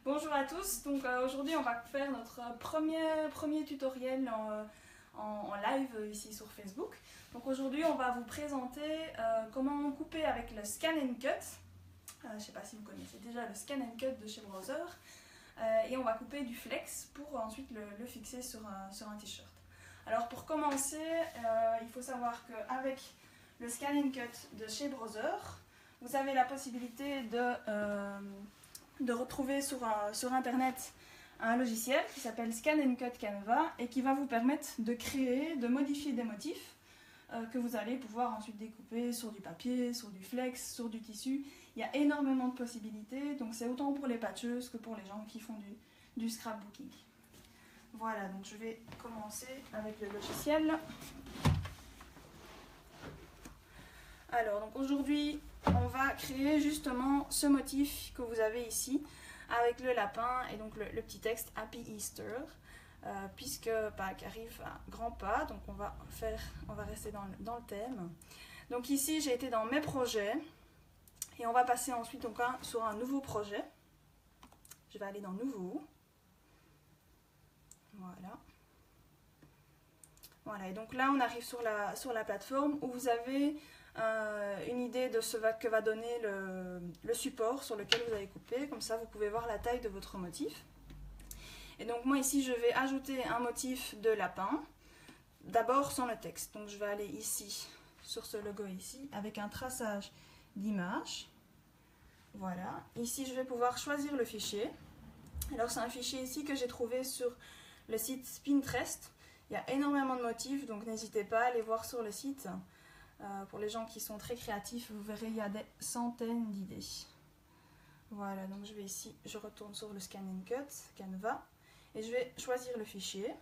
Bonjour à tous, donc aujourd'hui on va faire notre premier tutoriel en live ici sur Facebook. Donc aujourd'hui on va vous présenter comment couper avec le Scan and Cut. Je ne sais pas si vous connaissez déjà le Scan and Cut de chez Browser. Et on va couper du flex pour ensuite le fixer sur un t-shirt. Alors pour commencer, il faut savoir qu'avec le Scan and Cut de chez Browser, vous avez la possibilité de retrouver sur internet un logiciel qui s'appelle Scan and Cut Canva et qui va vous permettre de créer, de modifier des motifs que vous allez pouvoir ensuite découper sur du papier, sur du flex, sur du tissu. Il y a énormément de possibilités, donc c'est autant pour les patcheuses que pour les gens qui font du scrapbooking. Voilà, donc je vais commencer avec le logiciel. Alors, donc aujourd'hui, on va créer justement ce motif que vous avez ici avec le lapin et donc le petit texte Happy Easter, puisque Pâques arrive à grands pas, donc on va rester dans le thème. Donc ici, j'ai été dans mes projets et on va passer ensuite donc sur un nouveau projet. Je vais aller dans Nouveau. Voilà. Voilà, et donc là, on arrive sur la plateforme où vous avez une idée de ce que va donner le support sur lequel vous allez couper. Comme ça, vous pouvez voir la taille de votre motif. Et donc moi ici, je vais ajouter un motif de lapin. D'abord sans le texte. Donc je vais aller ici, sur ce logo ici, avec un traçage d'image. Voilà. Ici, je vais pouvoir choisir le fichier. Alors c'est un fichier ici que j'ai trouvé sur le site Pinterest. Il y a énormément de motifs, donc n'hésitez pas à aller voir sur le site. Pour les gens qui sont très créatifs, vous verrez, il y a des centaines d'idées. Voilà, donc je vais ici, je retourne sur le Scan and Cut, Canva, et je vais choisir le fichier.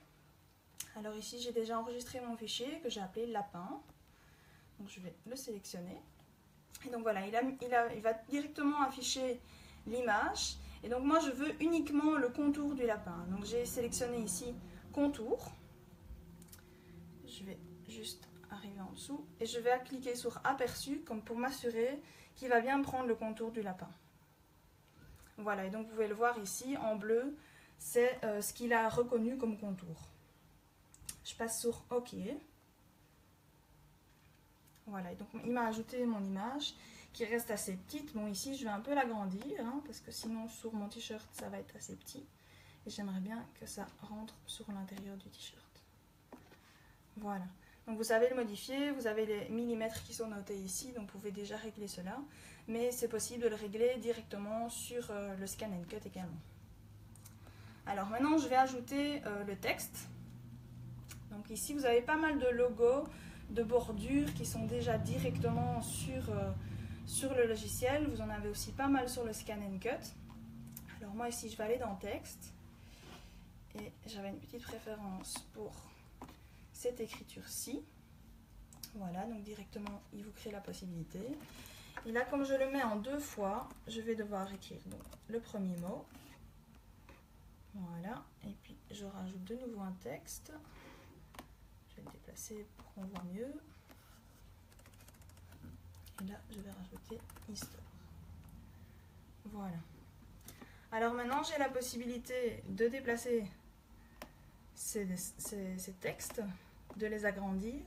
Alors ici, j'ai déjà enregistré mon fichier que j'ai appelé lapin. Donc je vais le sélectionner. Et donc voilà, il va directement afficher l'image. Et donc moi, je veux uniquement le contour du lapin. Donc j'ai sélectionné ici contour. Je vais juste arriver en dessous et je vais cliquer sur aperçu comme pour m'assurer qu'il va bien prendre le contour du lapin. Voilà, et donc vous pouvez le voir ici en bleu, c'est ce qu'il a reconnu comme contour. Je passe sur OK. Voilà, et donc il m'a ajouté mon image qui reste assez petite. Bon, ici je vais un peu l'agrandir parce que sinon sur mon t-shirt ça va être assez petit et j'aimerais bien que ça rentre sur l'intérieur du t-shirt. Voilà. Donc vous savez le modifier, vous avez les millimètres qui sont notés ici, donc vous pouvez déjà régler cela. Mais c'est possible de le régler directement sur le Scan and Cut également. Alors maintenant je vais ajouter le texte. Donc ici vous avez pas mal de logos, de bordures qui sont déjà directement sur le logiciel. Vous en avez aussi pas mal sur le Scan and Cut. Alors moi ici je vais aller dans Texte. Et j'avais une petite préférence pour cette écriture-ci. Voilà, donc directement, il vous crée la possibilité. Et là, comme je le mets en 2 fois, je vais devoir écrire donc, le premier mot. Voilà, et puis je rajoute de nouveau un texte. Je vais le déplacer pour qu'on voit mieux. Et là, je vais rajouter histoire. Voilà. Alors maintenant, j'ai la possibilité de déplacer ces textes, de les agrandir,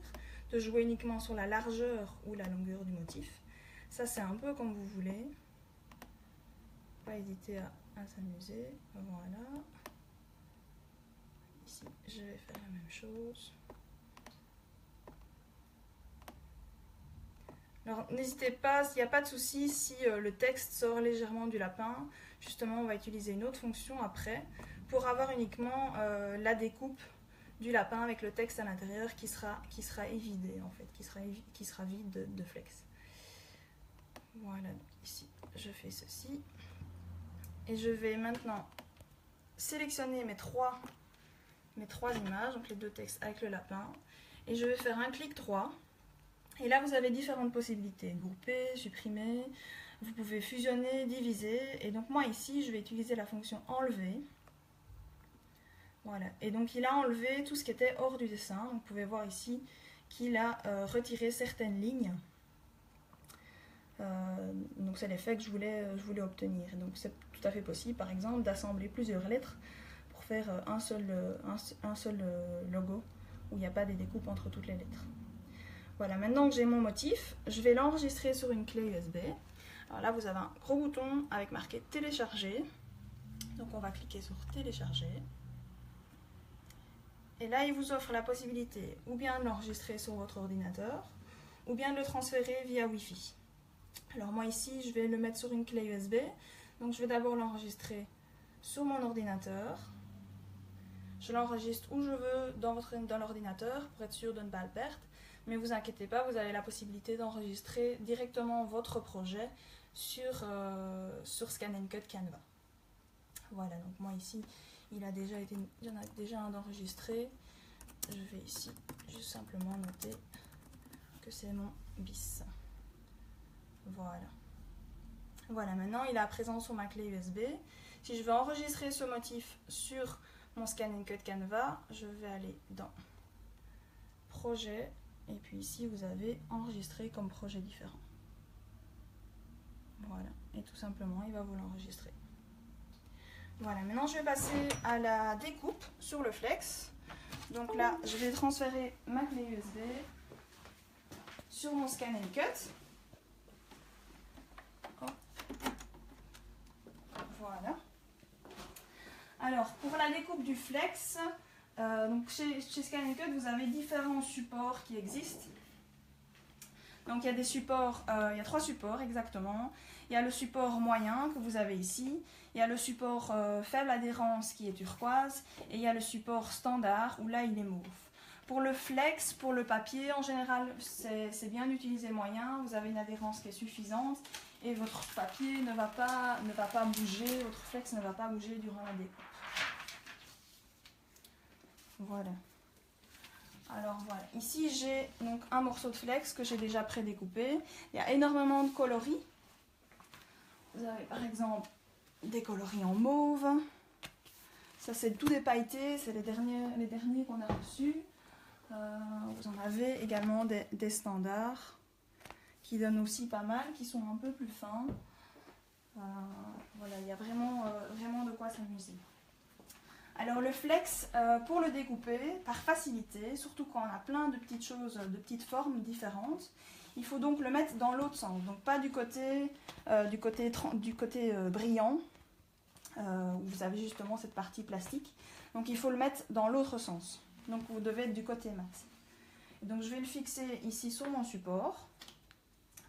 de jouer uniquement sur la largeur ou la longueur du motif. Ça, c'est un peu comme vous voulez. Pas hésiter à s'amuser. Voilà. Ici, je vais faire la même chose. Alors, n'hésitez pas, il n'y a pas de souci si le texte sort légèrement du lapin. Justement, on va utiliser une autre fonction après pour avoir uniquement la découpe du lapin avec le texte à l'intérieur qui sera évidé en fait, qui sera vide de flex. Voilà, donc ici je fais ceci et je vais maintenant sélectionner mes trois images, donc les 2 textes avec le lapin, et je vais faire un clic droit. Et là vous avez différentes possibilités, grouper, supprimer, vous pouvez fusionner, diviser, et donc moi ici je vais utiliser la fonction enlever. Voilà, et donc il a enlevé tout ce qui était hors du dessin. Donc, vous pouvez voir ici qu'il a retiré certaines lignes. Donc c'est l'effet que je voulais obtenir. Donc c'est tout à fait possible, par exemple, d'assembler plusieurs lettres pour faire un seul logo où il n'y a pas des découpes entre toutes les lettres. Voilà, maintenant que j'ai mon motif, je vais l'enregistrer sur une clé USB. Alors là, vous avez un gros bouton avec marqué télécharger. Donc on va cliquer sur télécharger. Et là, il vous offre la possibilité ou bien de l'enregistrer sur votre ordinateur, ou bien de le transférer via Wi-Fi. Alors moi ici, je vais le mettre sur une clé USB. Donc je vais d'abord l'enregistrer sur mon ordinateur. Je l'enregistre où je veux dans l'ordinateur pour être sûr de ne pas le perdre. Mais vous inquiétez pas, vous avez la possibilité d'enregistrer directement votre projet sur Scan & Cut Canva. Voilà, donc moi ici, il y en a déjà un d'enregistré. Je vais ici juste simplement noter que c'est mon bis. Voilà. Voilà, maintenant il est à présent sur ma clé USB. Si je veux enregistrer ce motif sur mon Scan & Cut Canva, je vais aller dans Projet. Et puis ici, vous avez enregistré comme projet différent. Voilà, et tout simplement, il va vous l'enregistrer. Voilà, maintenant je vais passer à la découpe sur le flex. Donc là, je vais transférer ma clé USB sur mon Scan & Cut. Hop. Voilà. Alors, pour la découpe du flex, donc chez Scan & Cut, vous avez différents supports qui existent. Donc il y a des supports, il y a 3 supports exactement. Il y a le support moyen que vous avez ici, il y a le support faible adhérence qui est turquoise, et il y a le support standard où là il est mauve. Pour le flex, pour le papier, en général c'est bien d'utiliser le moyen, vous avez une adhérence qui est suffisante et votre papier ne va pas bouger, votre flex ne va pas bouger durant la découpe. Voilà. Alors voilà, ici j'ai donc un morceau de flex que j'ai déjà pré-découpé. Il y a énormément de coloris. Vous avez par exemple des coloris en mauve. Ça c'est tout dépailleté, c'est les derniers qu'on a reçus. Vous en avez également des standards qui donnent aussi pas mal, qui sont un peu plus fins. Voilà, il y a vraiment de quoi s'amuser. Alors le flex, pour le découper, par facilité, surtout quand on a plein de petites choses, de petites formes différentes, il faut donc le mettre dans l'autre sens, donc pas du côté brillant, où vous avez justement cette partie plastique. Donc il faut le mettre dans l'autre sens, donc vous devez être du côté mat. Et donc je vais le fixer ici sur mon support,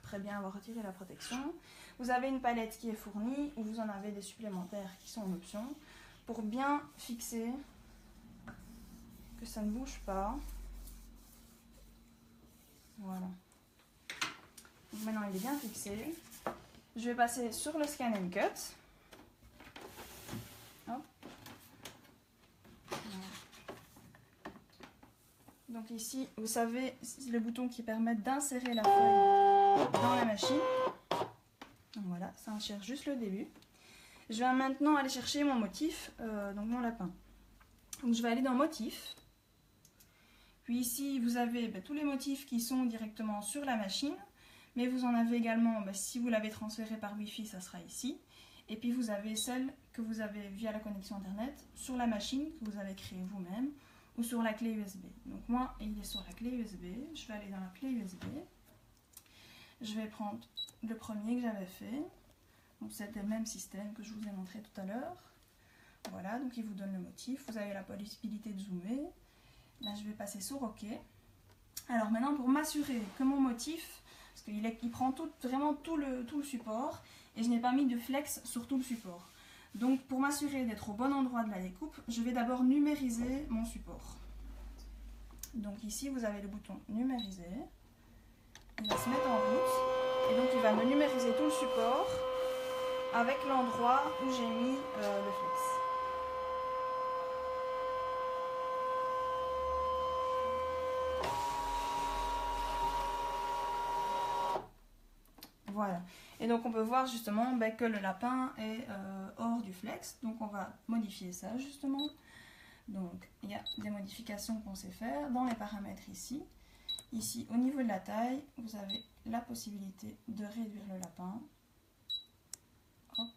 après bien avoir retiré la protection. Vous avez une palette qui est fournie, où vous en avez des supplémentaires qui sont en option, pour bien fixer, que ça ne bouge pas. Voilà. Donc maintenant il est bien fixé. Je vais passer sur le Scan & Cut. Hop. Voilà. Donc ici, vous savez, c'est le bouton qui permet d'insérer la feuille dans la machine. Donc voilà, ça insère juste le début. Je vais maintenant aller chercher mon motif, donc mon lapin. Donc je vais aller dans motif. Puis ici, vous avez tous les motifs qui sont directement sur la machine. Mais vous en avez également, si vous l'avez transféré par Wi-Fi, ça sera ici. Et puis vous avez celle que vous avez via la connexion Internet sur la machine que vous avez créée vous-même ou sur la clé USB. Donc moi, il est sur la clé USB. Je vais aller dans la clé USB. Je vais prendre le premier que j'avais fait. Donc c'était le même système que je vous ai montré tout à l'heure. Voilà, donc il vous donne le motif. Vous avez la possibilité de zoomer. Là, je vais passer sur OK. Alors maintenant, pour m'assurer que mon motif, parce qu'il prend vraiment tout le support, et je n'ai pas mis de flex sur tout le support. Donc pour m'assurer d'être au bon endroit de la découpe, je vais d'abord numériser mon support. Donc ici, vous avez le bouton numériser. Il va se mettre en route, et donc il va me numériser tout le support avec l'endroit où j'ai mis le flex. Voilà. Et donc on peut voir justement que le lapin est hors du flex. Donc on va modifier ça justement. Donc il y a des modifications qu'on sait faire dans les paramètres ici. Ici, au niveau de la taille, vous avez la possibilité de réduire le lapin. Hop.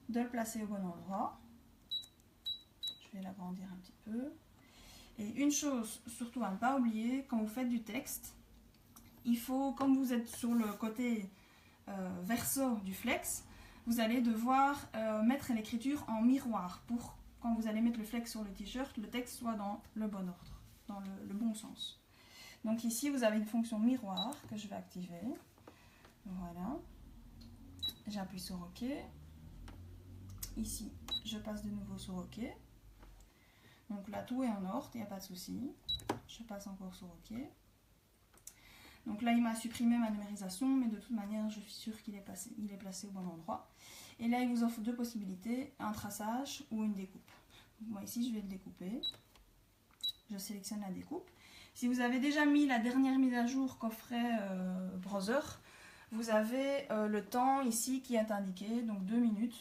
De le placer au bon endroit. Je vais l'agrandir un petit peu. Et une chose surtout à ne pas oublier, quand vous faites du texte, il faut, comme vous êtes sur le côté verso du flex, vous allez devoir mettre l'écriture en miroir pour, quand vous allez mettre le flex sur le t-shirt, le texte soit dans le bon ordre, dans le bon sens. Donc ici, vous avez une fonction miroir que je vais activer. Voilà. J'appuie sur OK. Ici, je passe de nouveau sur OK. Donc là, tout est en ordre, il n'y a pas de souci. Je passe encore sur OK. Donc là, il m'a supprimé ma numérisation, mais de toute manière, je suis sûre qu'il est placé au bon endroit. Et là, il vous offre deux possibilités, un traçage ou une découpe. Donc, moi, ici, je vais le découper. Je sélectionne la découpe. Si vous avez déjà mis la dernière mise à jour qu'offrait Browser, vous avez le temps ici qui est indiqué, donc 2 minutes.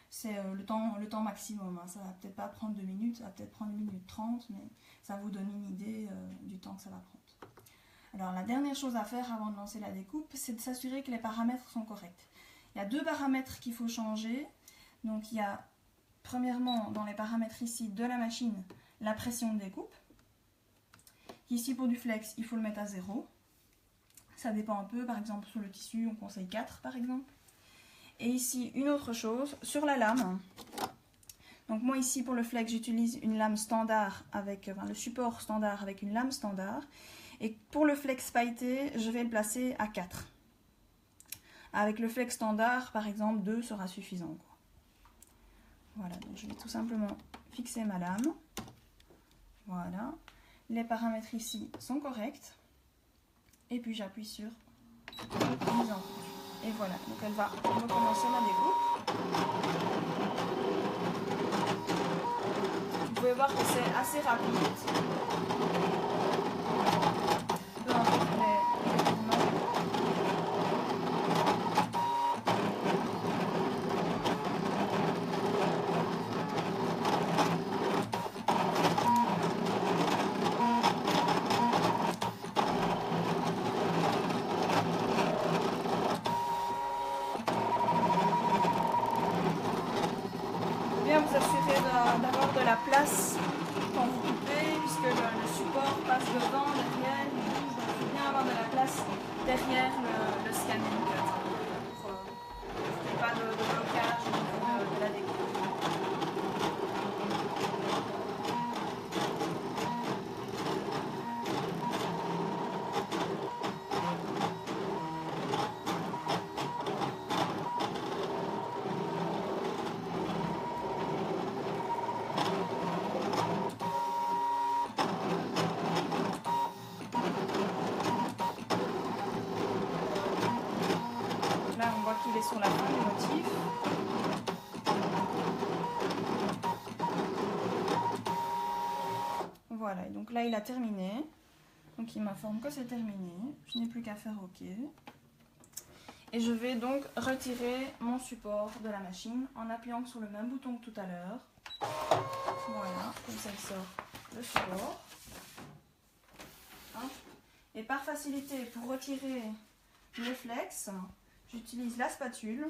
C'est le temps maximum. Hein. Ça va peut-être pas prendre 2 minutes, ça va peut-être prendre 1 minute 30, mais ça vous donne une idée du temps que ça va prendre. Alors la dernière chose à faire avant de lancer la découpe, c'est de s'assurer que les paramètres sont corrects. Il y a 2 paramètres qu'il faut changer. Donc il y a premièrement dans les paramètres ici de la machine, la pression de découpe. Ici pour du flex, il faut le mettre à 0. Ça dépend un peu, par exemple sur le tissu, on conseille 4 par exemple. Et ici une autre chose, sur la lame. Donc moi ici pour le flex, j'utilise une lame standard avec le support standard avec une lame standard. Et pour le flex pailleté, je vais le placer à 4. Avec le flex standard, par exemple, 2 sera suffisant. Voilà, donc je vais tout simplement fixer ma lame. Voilà. Les paramètres ici sont corrects. Et puis j'appuie sur mise en couche. Et voilà, donc elle va recommencer la découpe. Vous pouvez voir que c'est assez rapide. Peu importe les tournements. Bien vous assurer d'avoir de la place quand vous coupez, puisque le support passe devant, derrière, il bouge, donc il faut bien avoir de la place derrière le scanning pour qu'il n'y ait pas de blocage au niveau de la découpe. Là, on voit qu'il est sur la fin du motif. Voilà, et donc là, il a terminé. Donc, il m'informe que c'est terminé. Je n'ai plus qu'à faire OK. Et je vais donc retirer mon support de la machine en appuyant sur le même bouton que tout à l'heure. Voilà, comme ça, il sort le support. Et par facilité, pour retirer le flex, j'utilise la spatule.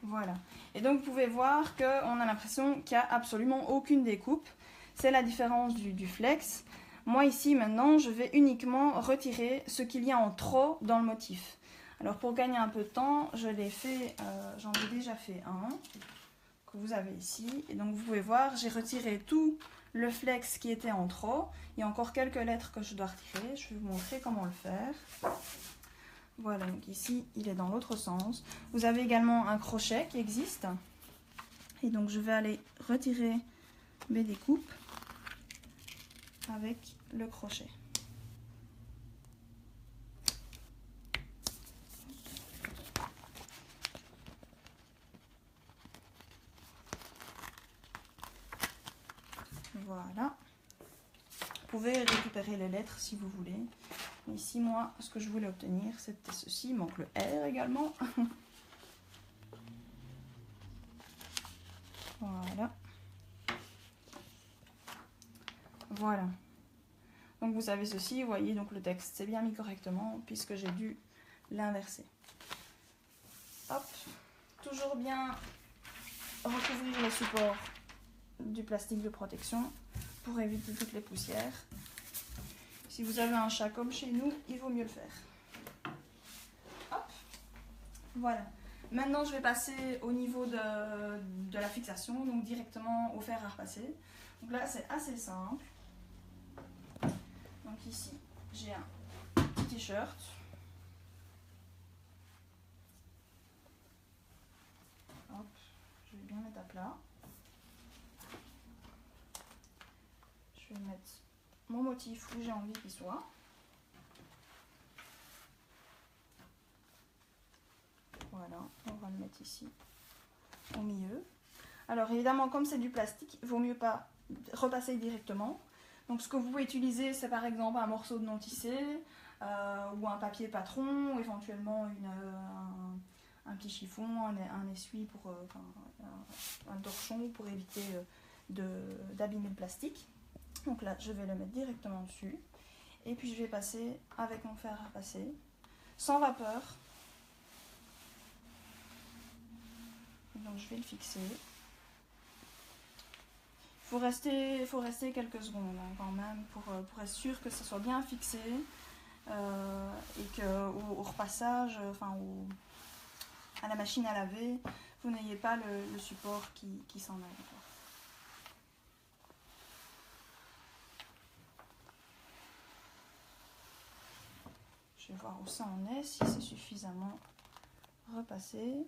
Voilà. Et donc vous pouvez voir qu'on a l'impression qu'il n'y a absolument aucune découpe. C'est la différence du flex. Moi ici maintenant, je vais uniquement retirer ce qu'il y a en trop dans le motif. Alors pour gagner un peu de temps, je l'ai fait, j'en ai déjà fait un que vous avez ici. Et donc vous pouvez voir, j'ai retiré tout le flex qui était en trop. Il y a encore quelques lettres que je dois retirer. Je vais vous montrer comment le faire. Voilà, donc ici, il est dans l'autre sens. Vous avez également un crochet qui existe. Et donc, je vais aller retirer mes découpes avec le crochet. Voilà. Vous pouvez récupérer les lettres si vous voulez. Ici, moi, ce que je voulais obtenir, c'était ceci. Il manque le R également. Voilà. Voilà. Donc vous avez ceci, vous voyez, donc le texte c'est bien mis correctement puisque j'ai dû l'inverser. Hop, toujours bien recouvrir le support du plastique de protection pour éviter toutes les poussières. Si vous avez un chat comme chez nous, il vaut mieux le faire. Hop, voilà. Maintenant je vais passer au niveau de la fixation, donc directement au fer à repasser. Donc là c'est assez simple. Donc ici j'ai un petit t-shirt. Hop, je vais bien mettre à plat. Je vais mettre mon motif où j'ai envie qu'il soit. Voilà, on va le mettre ici au milieu. Alors évidemment, comme c'est du plastique, il vaut mieux pas repasser directement. Donc ce que vous pouvez utiliser, c'est par exemple un morceau de non tissé ou un papier patron, ou éventuellement un petit chiffon, un essuie pour un torchon pour éviter d'abîmer le plastique. Donc là, je vais le mettre directement dessus. Et puis je vais passer avec mon fer à repasser, sans vapeur. Donc je vais le fixer. Il faut rester quelques secondes hein, quand même pour être sûr que ça soit bien fixé et qu'au repassage, à la machine à laver, vous n'ayez pas le support qui s'en aille. Je vais voir où ça en est, si c'est suffisamment repassé.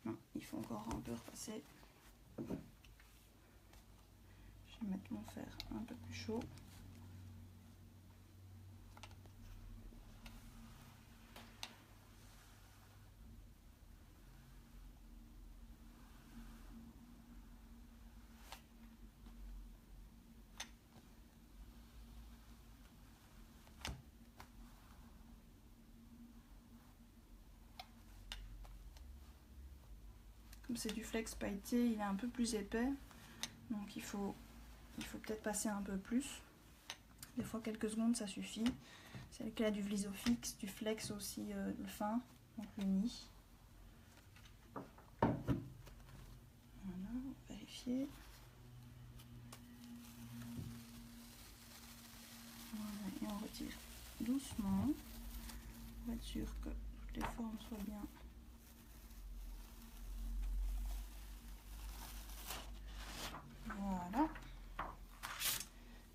Non, il faut encore un peu repasser. Je vais mettre mon fer un peu plus chaud. Comme c'est du flex pailleté, il est un peu plus épais, donc il faut peut-être passer un peu plus. Des fois quelques secondes ça suffit. C'est le cas du Vlisofix, du flex aussi le fin, donc le nid. Voilà, on va vérifier. Voilà, et on retire doucement pour être sûr que toutes les formes soient bien. Voilà.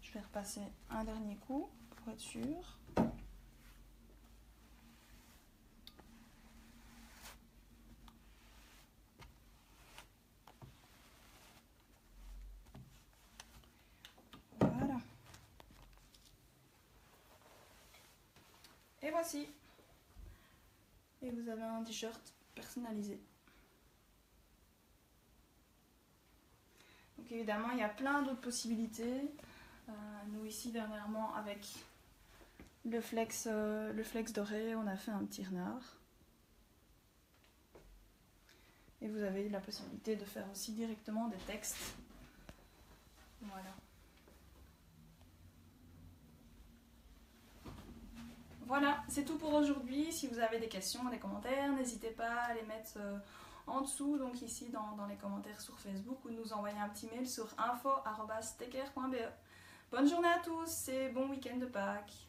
Je vais repasser un dernier coup pour être sûr. Voilà. Et voici. Et vous avez un t-shirt personnalisé. Donc évidemment, il y a plein d'autres possibilités. Nous ici, dernièrement, avec le flex doré, on a fait un petit renard. Et vous avez la possibilité de faire aussi directement des textes. Voilà. Voilà, c'est tout pour aujourd'hui. Si vous avez des questions, des commentaires, n'hésitez pas à les mettre en dessous, donc ici dans les commentaires sur Facebook, ou nous envoyer un petit mail sur info@stecker.be. Bonne journée à tous et bon week-end de Pâques.